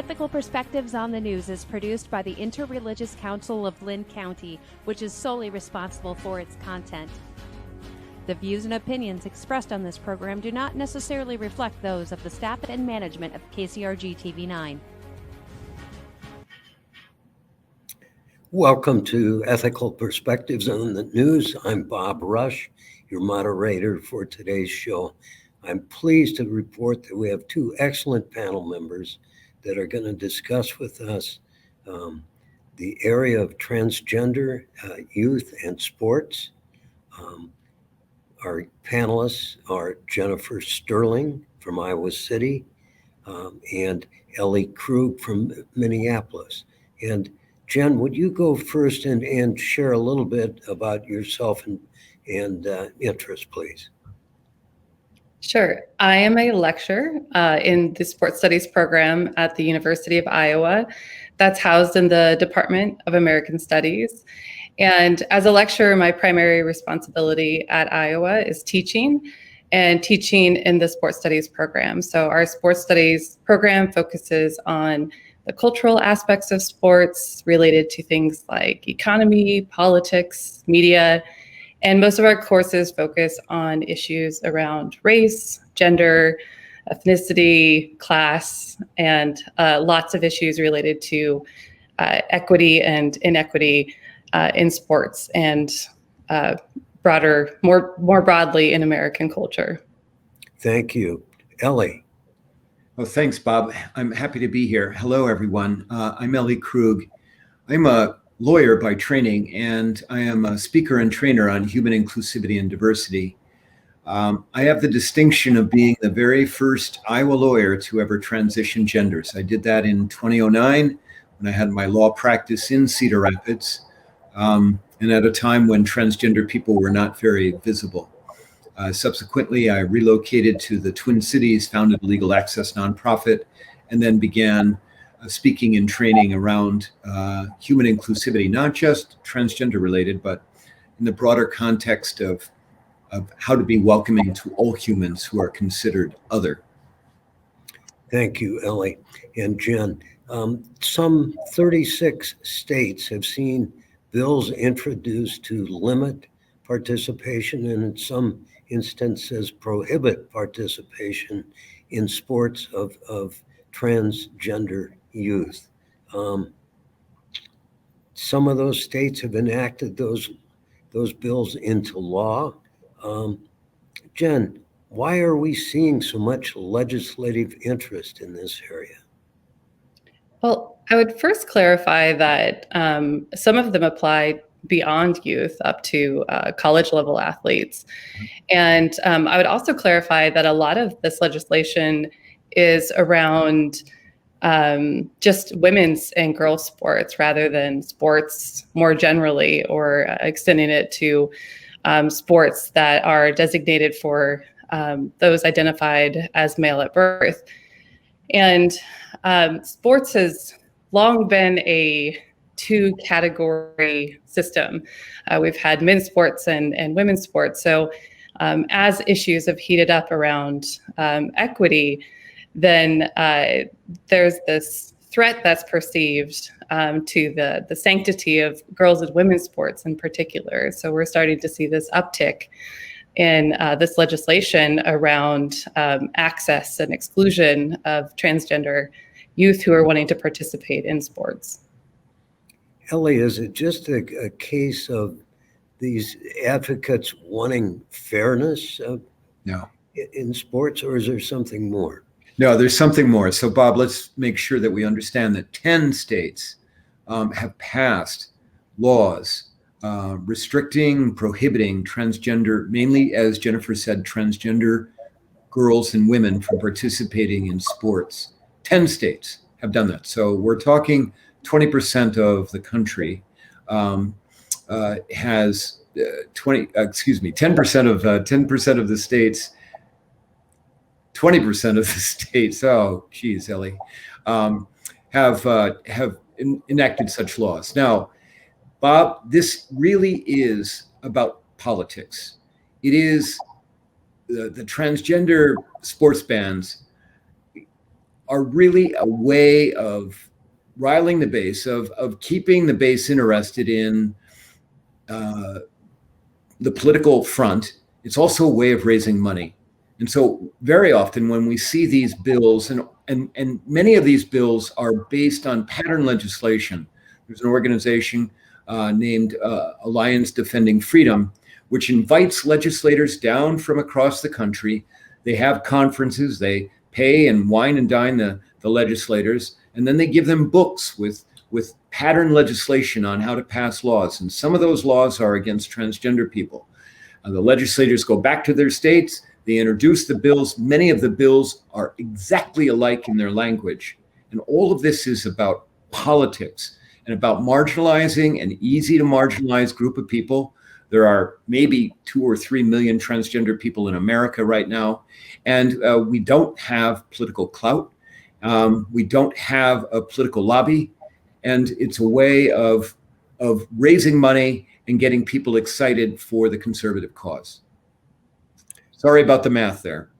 Ethical Perspectives on the News is produced by the Interreligious Council of Linn County, which is solely responsible for its content. The views and opinions expressed on this program do not necessarily reflect those of the staff and management of KCRG TV9. Welcome to Ethical Perspectives on the News. I'm Bob Rush, your moderator for today's show. I'm pleased to report that we have two excellent panel members that are going to discuss with us the area of transgender youth and sports. Our panelists are Jennifer Sterling from Iowa City and Ellie Krug from Minneapolis. And Jen, would you go first and share a little bit about yourself and interest, please? Sure. I am a lecturer in the Sports Studies program at the University of Iowa. That's housed in the Department of American Studies. And as a lecturer, my primary responsibility at Iowa is teaching in the Sports Studies program. So our Sports Studies program focuses on the cultural aspects of sports related to things like economy, politics, media, and most of our courses focus on issues around race, gender, ethnicity, class, and lots of issues related to equity and inequity in sports and more broadly in American culture. Thank you. Ellie. Well, thanks, Bob. I'm happy to be here. Hello, everyone. I'm Ellie Krug. I'm a lawyer by training, and I am a speaker and trainer on human inclusivity and diversity. I have the distinction of being the very first Iowa lawyer to ever transition genders. I did that in 2009 when I had my law practice in Cedar Rapids, and at a time when transgender people were not very visible. Subsequently, I relocated to the Twin Cities, founded a legal access nonprofit, and then began speaking and training around human inclusivity, not just transgender related, but in the broader context of how to be welcoming to all humans who are considered other. Thank you, Ellie. And Jen, some 36 states have seen bills introduced to limit participation and in some instances prohibit participation in sports of transgender youth. Some of those states have enacted those bills into law. Jen, why are we seeing so much legislative interest in this area? Well, I would first clarify that some of them apply beyond youth up to college level athletes. And I would also clarify that a lot of this legislation is around just women's and girls' sports rather than sports more generally, or extending it to sports that are designated for those identified as male at birth. And sports has long been a two-category system. We've had men's sports and women's sports. So as issues have heated up around equity, then there's this threat that's perceived to the sanctity of girls and women's sports in particular. So we're starting to see this uptick in this legislation around access and exclusion of transgender youth who are wanting to participate in sports. Ellie, is it just a case of these advocates wanting fairness in sports, or is there something more? No, there's something more. So, Bob, let's make sure that we understand that 10 states have passed laws restricting, prohibiting transgender, mainly, as Jennifer said, transgender girls and women from participating in sports. 10 states have done that. So we're talking 20% of the country has 10% of the states, 20% of the states, oh, geez, Ellie, have enacted such laws. Now, Bob, this really is about politics. It is the transgender sports bans are really a way of riling the base, of keeping the base interested in the political front. It's also a way of raising money. And so very often when we see these bills, and many of these bills are based on pattern legislation. There's an organization named Alliance Defending Freedom, which invites legislators down from across the country. They have conferences, they pay and wine and dine the legislators, and then they give them books with pattern legislation on how to pass laws. And some of those laws are against transgender people. The legislators go back to their states, they introduce the bills. Many of the bills are exactly alike in their language. And all of this is about politics and about marginalizing an easy to marginalize group of people. There are maybe 2 or 3 million transgender people in America right now. And we don't have political clout. We don't have a political lobby. And it's a way of raising money and getting people excited for the conservative cause. Sorry about the math there.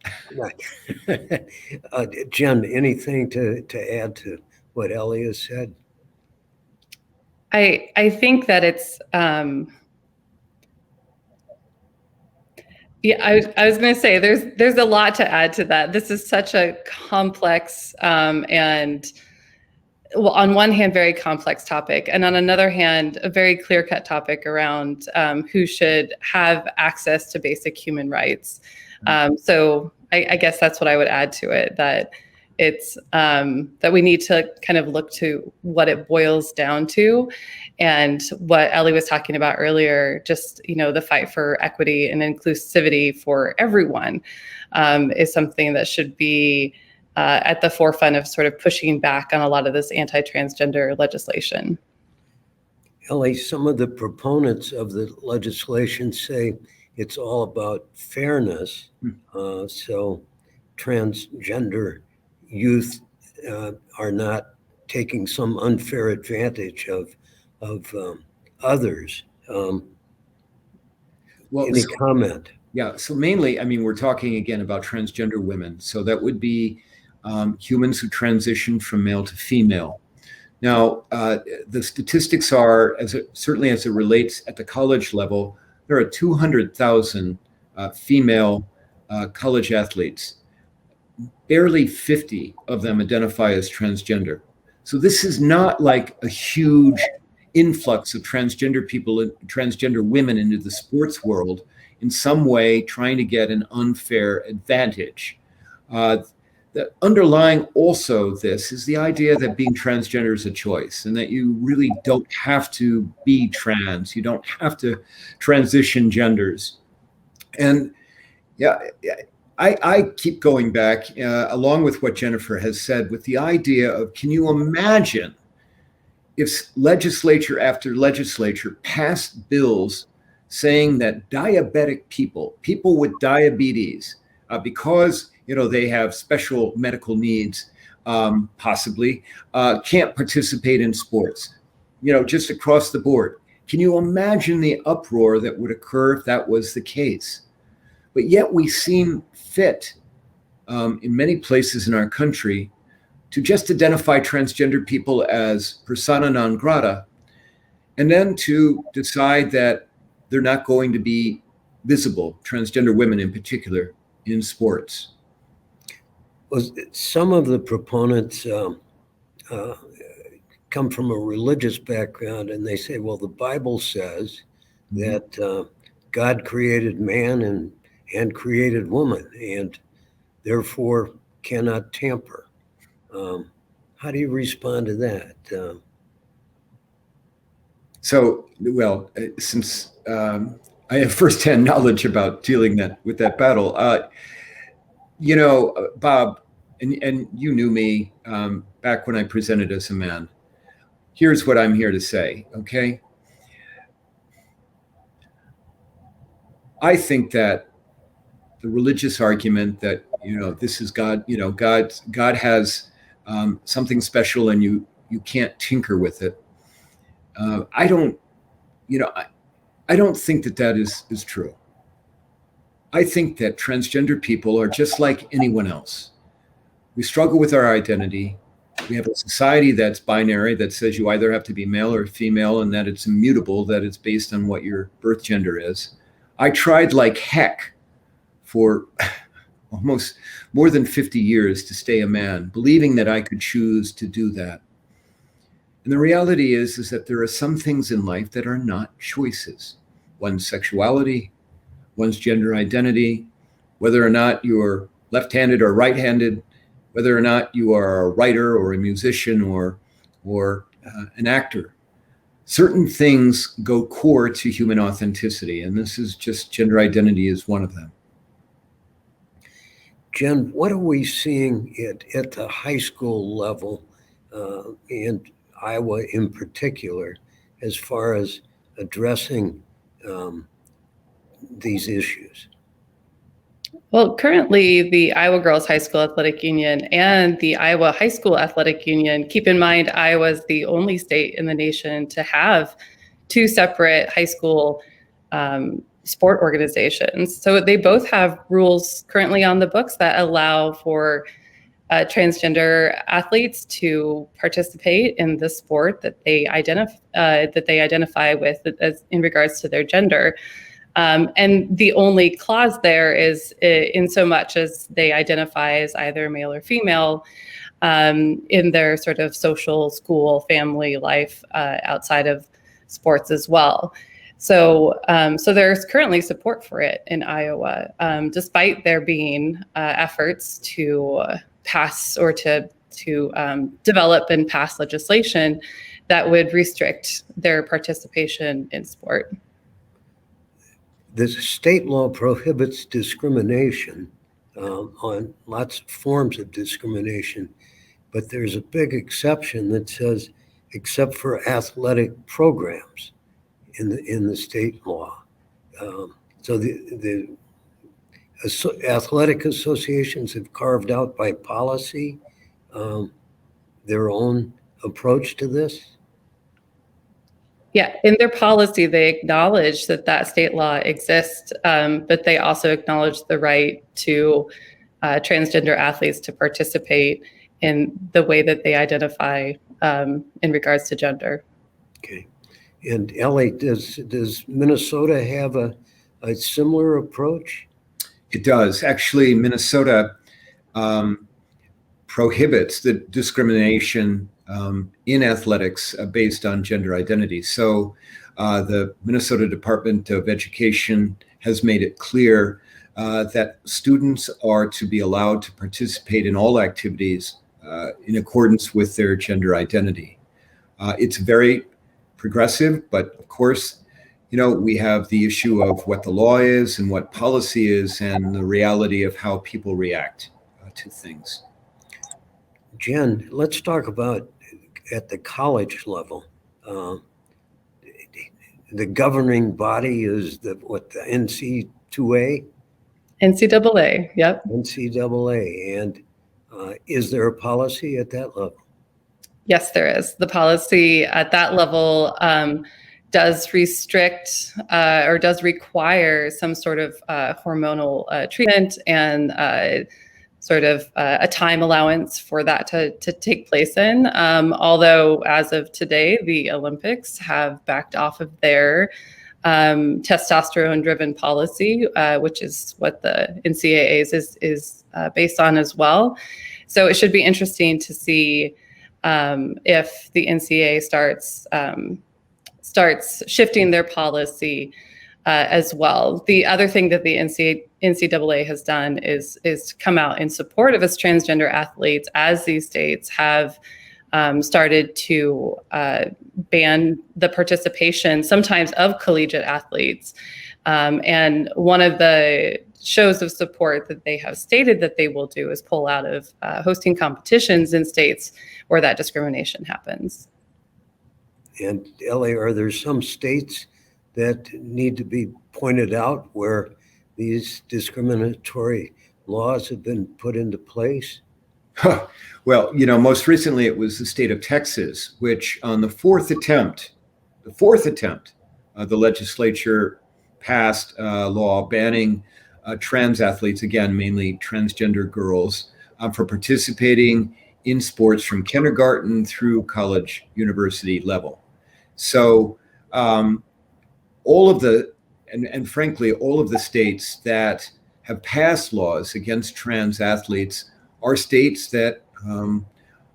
Jen, anything to add to what Ellie has said? I think that it's yeah, I was going to say there's a lot to add to that. This is such a complex and, well, on one hand, very complex topic, and on another hand, a very clear-cut topic around who should have access to basic human rights. So I guess that's what I would add to it, that it's that we need to kind of look to what it boils down to, and what Ellie was talking about earlier, just, the fight for equity and inclusivity for everyone is something that should be at the forefront of sort of pushing back on a lot of this anti-transgender legislation. Ellie, some of the proponents of the legislation say it's all about fairness. So transgender youth are not taking some unfair advantage of others. Well, any comment? Yeah, so mainly, we're talking again about transgender women. So that would be humans who transition from male to female. Now, the statistics are, certainly as it relates at the college level, there are 200,000 female college athletes. Barely 50 of them identify as transgender. So this is not like a huge influx of transgender people, transgender women into the sports world in some way trying to get an unfair advantage. The underlying also this is the idea that being transgender is a choice, and that you really don't have to be trans. You don't have to transition genders. And yeah, I keep going back along with what Jennifer has said, with the idea of, can you imagine if legislature after legislature passed bills saying that diabetic people with diabetes, because they have special medical needs, possibly, can't participate in sports, just across the board. Can you imagine the uproar that would occur if that was the case? But yet we seem fit in many places in our country to just identify transgender people as persona non grata, and then to decide that they're not going to be visible, transgender women in particular, in sports. Well, some of the proponents come from a religious background, and they say, well, the Bible says that God created man and created woman, and therefore cannot tamper. How do you respond to that? Since I have firsthand knowledge about dealing with that battle, Bob, and you knew me back when I presented as a man. Here's what I'm here to say, okay? I think that the religious argument that, this is God, God has something special and you can't tinker with it. I don't think that is true. I think that transgender people are just like anyone else. We struggle with our identity. We have a society that's binary, that says you either have to be male or female, and that it's immutable, that it's based on what your birth gender is. I tried like heck for almost more than 50 years to stay a man, believing that I could choose to do that. And the reality is that there are some things in life that are not choices. One's sexuality, one's gender identity, whether or not you're left-handed or right-handed, whether or not you are a writer or a musician or an actor. Certain things go core to human authenticity, and this is just gender identity is one of them. Jen, what are we seeing at the high school level, and Iowa in particular, as far as addressing these issues? Well, currently the Iowa Girls High School Athletic Union and the Iowa High School Athletic Union, keep in mind, Iowa is the only state in the nation to have two separate high school sport organizations. So they both have rules currently on the books that allow for transgender athletes to participate in the sport that they identify with as in regards to their gender. And the only clause there is in so much as they identify as either male or female in their sort of social, school, family life outside of sports as well. So there's currently support for it in Iowa, despite there being efforts to pass or to develop and pass legislation that would restrict their participation in sport. The state law prohibits discrimination on lots of forms of discrimination, but there's a big exception that says, except for athletic programs in the state law. So the athletic associations have carved out by policy their own approach to this. Yeah, in their policy, they acknowledge that state law exists, but they also acknowledge the right to transgender athletes to participate in the way that they identify in regards to gender. Okay. And Ellie, does Minnesota have a similar approach? It does. Actually, Minnesota prohibits the discrimination in athletics based on gender identity. So the Minnesota Department of Education has made it clear that students are to be allowed to participate in all activities in accordance with their gender identity. It's very progressive, but of course, we have the issue of what the law is and what policy is and the reality of how people react to things. Jen, let's talk about at the college level. The governing body is the NC2A? NCAA, yep. NCAA. And is there a policy at that level? Yes, there is. The policy at that level does restrict or does require some sort of hormonal treatment and sort of a time allowance for that to take place in. Although as of today, the Olympics have backed off of their testosterone-driven policy, which is what the NCAA's is based on as well. So it should be interesting to see if the NCAA starts shifting their policy as well. The other thing that the NCAA has done is to come out in support of its transgender athletes as these states have started to ban the participation sometimes of collegiate athletes. And one of the shows of support that they have stated that they will do is pull out of hosting competitions in states where that discrimination happens. And Ellie, are there some states that need to be pointed out where these discriminatory laws have been put into place? Well, most recently it was the state of Texas, which on the fourth attempt, the legislature passed a law banning trans athletes, again, mainly transgender girls, for participating in sports from kindergarten through college, university level. So all of the, and frankly, all of the states that have passed laws against trans athletes are states that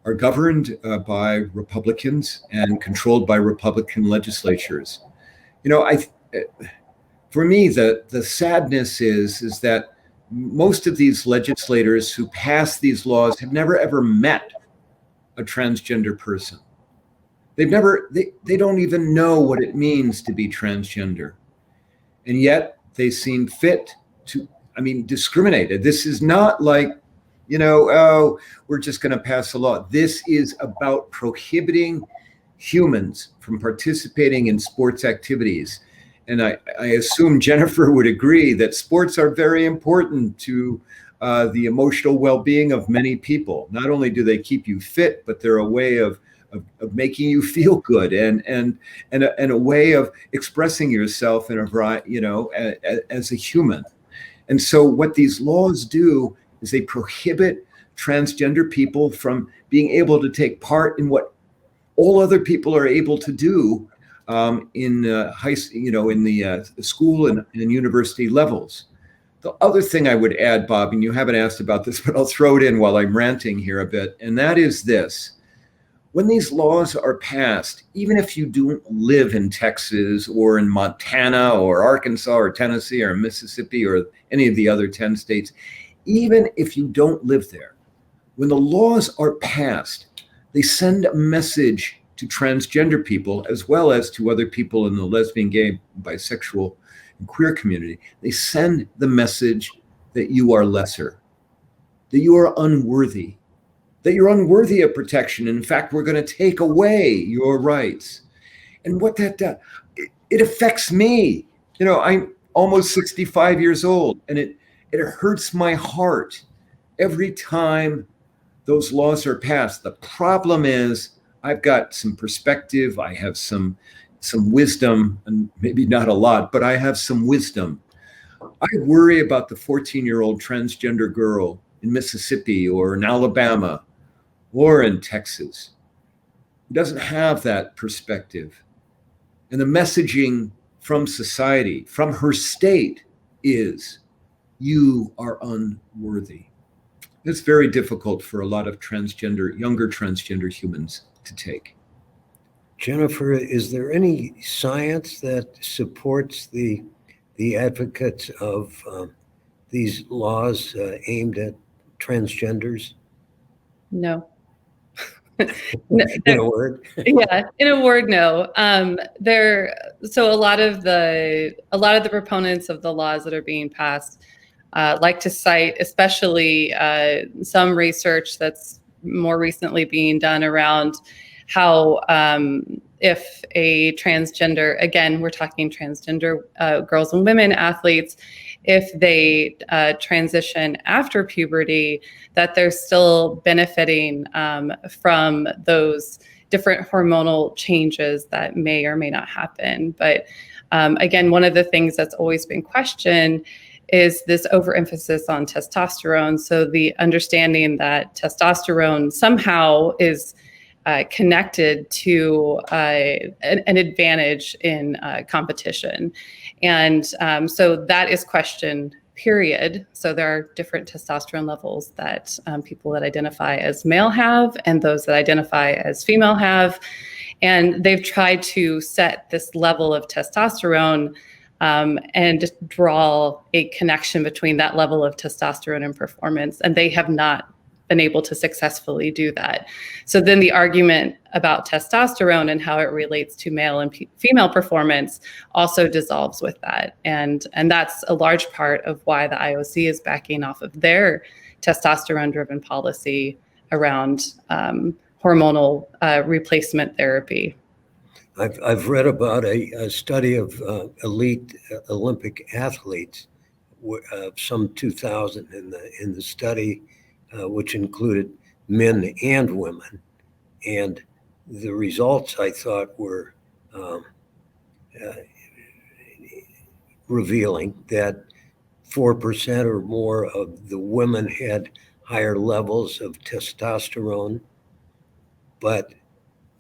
are governed by Republicans and controlled by Republican legislatures. You know, for me, the sadness is that most of these legislators who pass these laws have never ever met a transgender person. They don't even know what it means to be transgender. And yet they seem fit to, discriminate. This is not like, oh, we're just going to pass a law. This is about prohibiting humans from participating in sports activities. And I assume Jennifer would agree that sports are very important to the emotional well-being of many people. Not only do they keep you fit, but they're a way of making you feel good and a way of expressing yourself in a variety, as a human. And so what these laws do is they prohibit transgender people from being able to take part in what all other people are able to do in the school and university levels. The other thing I would add, Bob, and you haven't asked about this, but I'll throw it in while I'm ranting here a bit, and that is this. When these laws are passed, even if you don't live in Texas or in Montana or Arkansas or Tennessee or Mississippi or any of the other 10 states, even if you don't live there, when the laws are passed, they send a message to transgender people as well as to other people in the lesbian, gay, bisexual, and queer community. They send the message that you are lesser, that you are unworthy, that you're unworthy of protection. In fact, we're going to take away your rights. And what that does, it affects me. I'm almost 65 years old, and it hurts my heart every time those laws are passed. The problem is I've got some perspective. I have some wisdom, and maybe not a lot, but I have some wisdom. I worry about the 14-year-old transgender girl in Mississippi or in Alabama or in Texas who doesn't have that perspective. And the messaging from society, from her state, is you are unworthy. It's very difficult for a lot of younger transgender humans to take. Jennifer, is there any science that supports the advocates of these laws aimed at transgenders? No. In a word? Yeah, in a word, no. So a lot of the proponents of the laws that are being passed like to cite, especially some research that's more recently being done around how if a transgender, again, we're talking transgender girls and women athletes, if they transition after puberty, that they're still benefiting from those different hormonal changes that may or may not happen. But again, one of the things that's always been questioned is this overemphasis on testosterone. So the understanding that testosterone somehow is connected to an advantage in competition. And so that is questioned, period. So there are different testosterone levels that people that identify as male have and those that identify as female have. And they've tried to set this level of testosterone and draw a connection between that level of testosterone and performance. And they have not been able to successfully do that. So then the argument about testosterone and how it relates to male and female performance also dissolves with that. And that's a large part of why the IOC is backing off of their testosterone-driven policy around hormonal replacement therapy. I've read about a study of elite Olympic athletes, some 2,000 in the study, which included men and women, and the results I thought were revealing that 4% or more of the women had higher levels of testosterone, but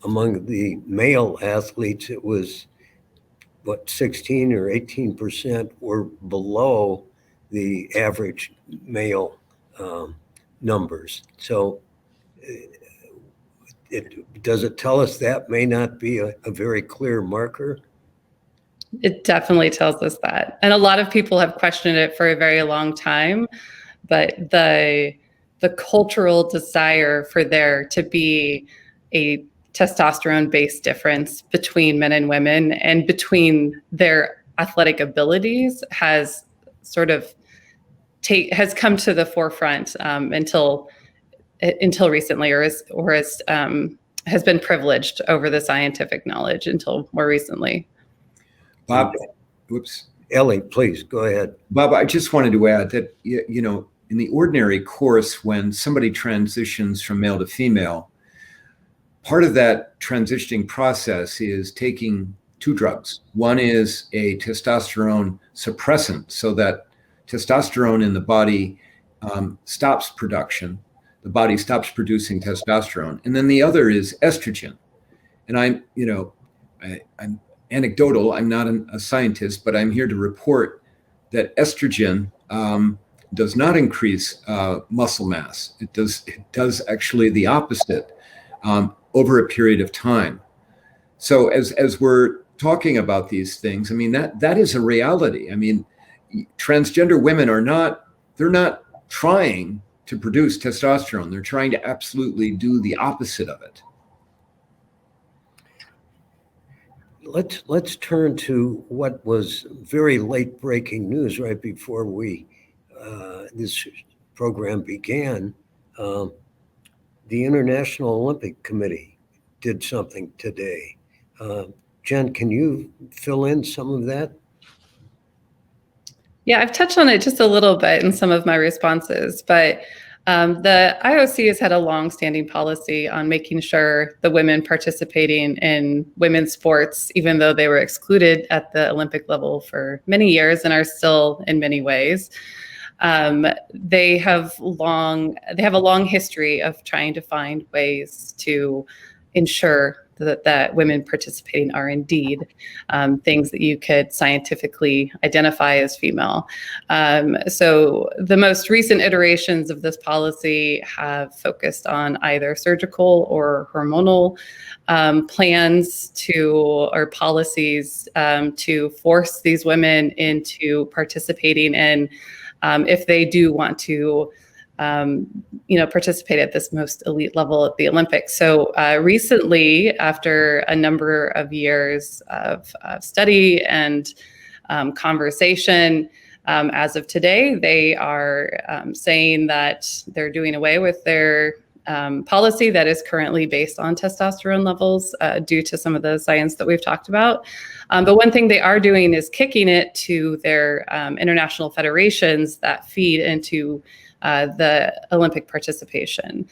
among the male athletes, it was 16 or 18% were below the average male numbers. So does it tell us that may not be a very clear marker? It definitely tells us that. And a lot of people have questioned it for a very long time, but the cultural desire for there to be a testosterone-based difference between men and women and between their athletic abilities has sort of has come to the forefront until recently, or has been privileged over the scientific knowledge until more recently. Bob, whoops. Ellie, please go ahead. Bob, I just wanted to add that, you know, in the ordinary course, when somebody transitions from male to female, part of that transitioning process is taking two drugs. One is a testosterone suppressant, so that testosterone in the body stops production. The body stops producing testosterone. And then the other is estrogen. And I'm anecdotal, I'm not a scientist, but I'm here to report that estrogen does not increase muscle mass. It does actually the opposite over a period of time. So as we're talking about these things, I mean, that is a reality. I mean, transgender women they're not trying to produce testosterone. They're trying to absolutely do the opposite of it. Let's turn to what was very late breaking news right before this program began. The International Olympic Committee did something today. Jen, can you fill in some of that? Yeah, I've touched on it just a little bit in some of my responses, but the IOC has had a long-standing policy on making sure the women participating in women's sports, even though they were excluded at the Olympic level for many years and are still in many ways, they have a long history of trying to find ways to ensure that women participating are indeed things that you could scientifically identify as female. So the most recent iterations of this policy have focused on either surgical or hormonal plans or policies to force these women into participating in, if they do want to participate at this most elite level at the Olympics. So recently, after a number of years of study and conversation, as of today, they are saying that they're doing away with their policy that is currently based on testosterone levels due to some of the science that we've talked about. But one thing they are doing is kicking it to their international federations that feed into the Olympic participation.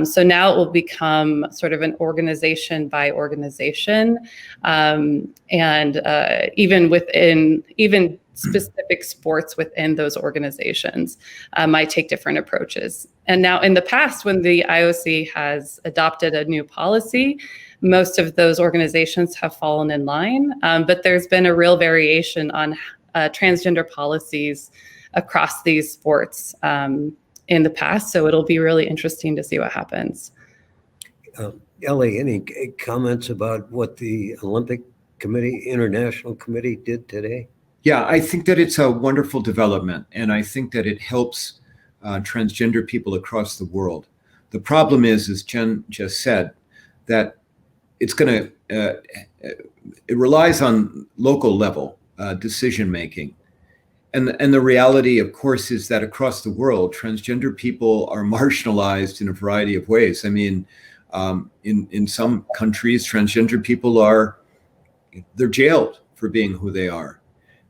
So now it will become sort of an organization by organization, and even specific sports within those organizations might take different approaches. And now in the past, when the IOC has adopted a new policy, most of those organizations have fallen in line, but there's been a real variation on transgender policies across these sports in the past. So it'll be really interesting to see what happens. Ellie, any comments about what the Olympic Committee, International Committee did today? Yeah, I think that it's a wonderful development, and I think that it helps transgender people across the world. The problem is, as Jen just said, that it's going to, it relies on local level decision making. And the reality, of course, is that across the world, transgender people are marginalized in a variety of ways. I mean, in some countries, transgender people they're jailed for being who they are.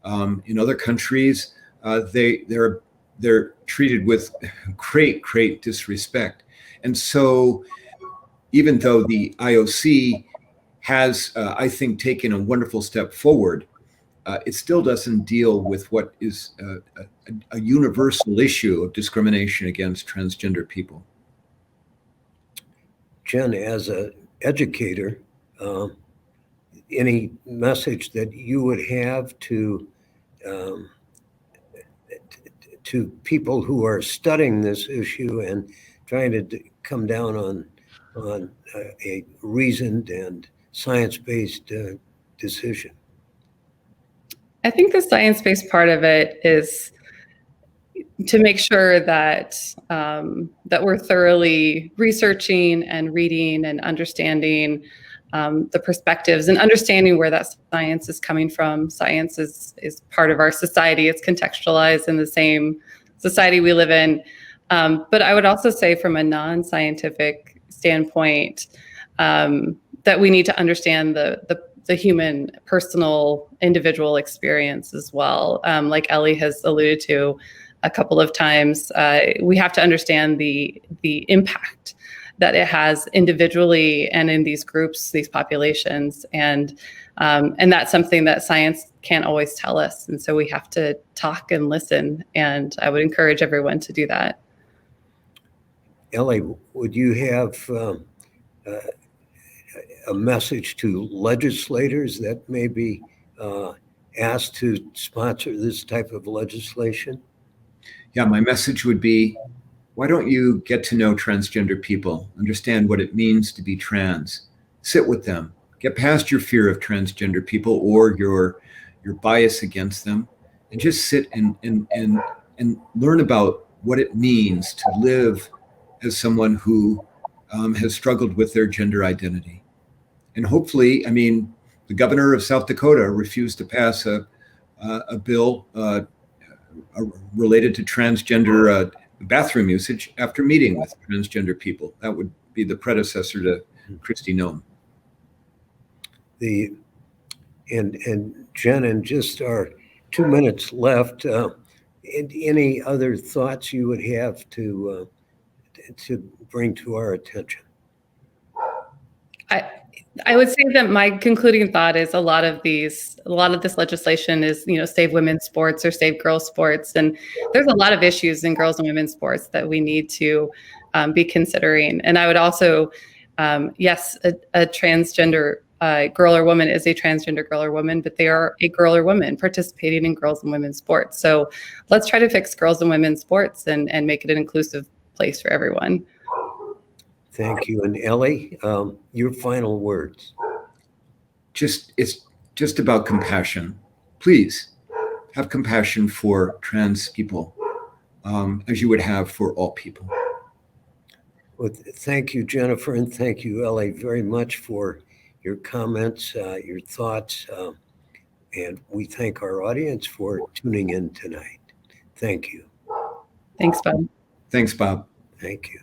In other countries, they're treated with great disrespect. And so, even though the IOC has, I think, taken a wonderful step forward, it still doesn't deal with what is a universal issue of discrimination against transgender people. Jen, as an educator, any message that you would have to people who are studying this issue and trying to come down on a reasoned and science-based decision? I think the science-based part of it is to make sure that that we're thoroughly researching and reading and understanding the perspectives and understanding where that science is coming from. Science is part of our society. It's contextualized in the same society we live in. But I would also say from a non-scientific standpoint that we need to understand the human, personal, individual experience as well. Like Ellie has alluded to a couple of times, we have to understand the impact that it has individually and in these groups, these populations, and that's something that science can't always tell us. And so we have to talk and listen, and I would encourage everyone to do that. Ellie, would you have a message to legislators that may be asked to sponsor this type of legislation? Yeah, my message would be, why don't you get to know transgender people, understand what it means to be trans, sit with them, get past your fear of transgender people or your bias against them, and just sit and learn about what it means to live as someone who has struggled with their gender identity. And hopefully, I mean, the governor of South Dakota refused to pass a bill related to transgender bathroom usage after meeting with transgender people. That would be the predecessor to Kristi Noem. And Jen, in just our 2 minutes left, any other thoughts you would have to bring to our attention? I would say that my concluding thought is a lot of this legislation is, save women's sports or save girls' sports. And there's a lot of issues in girls and women's sports that we need to be considering. And I would also, yes, a transgender girl or woman is a transgender girl or woman, but they are a girl or woman participating in girls and women's sports. So let's try to fix girls and women's sports and make it an inclusive place for everyone. Thank you. And Ellie, your final words. It's just about compassion. Please have compassion for trans people as you would have for all people. Well, thank you, Jennifer, and thank you, Ellie, very much for your comments, your thoughts, and we thank our audience for tuning in tonight. Thank you. Thanks, Bob. Thanks, Bob. Thank you.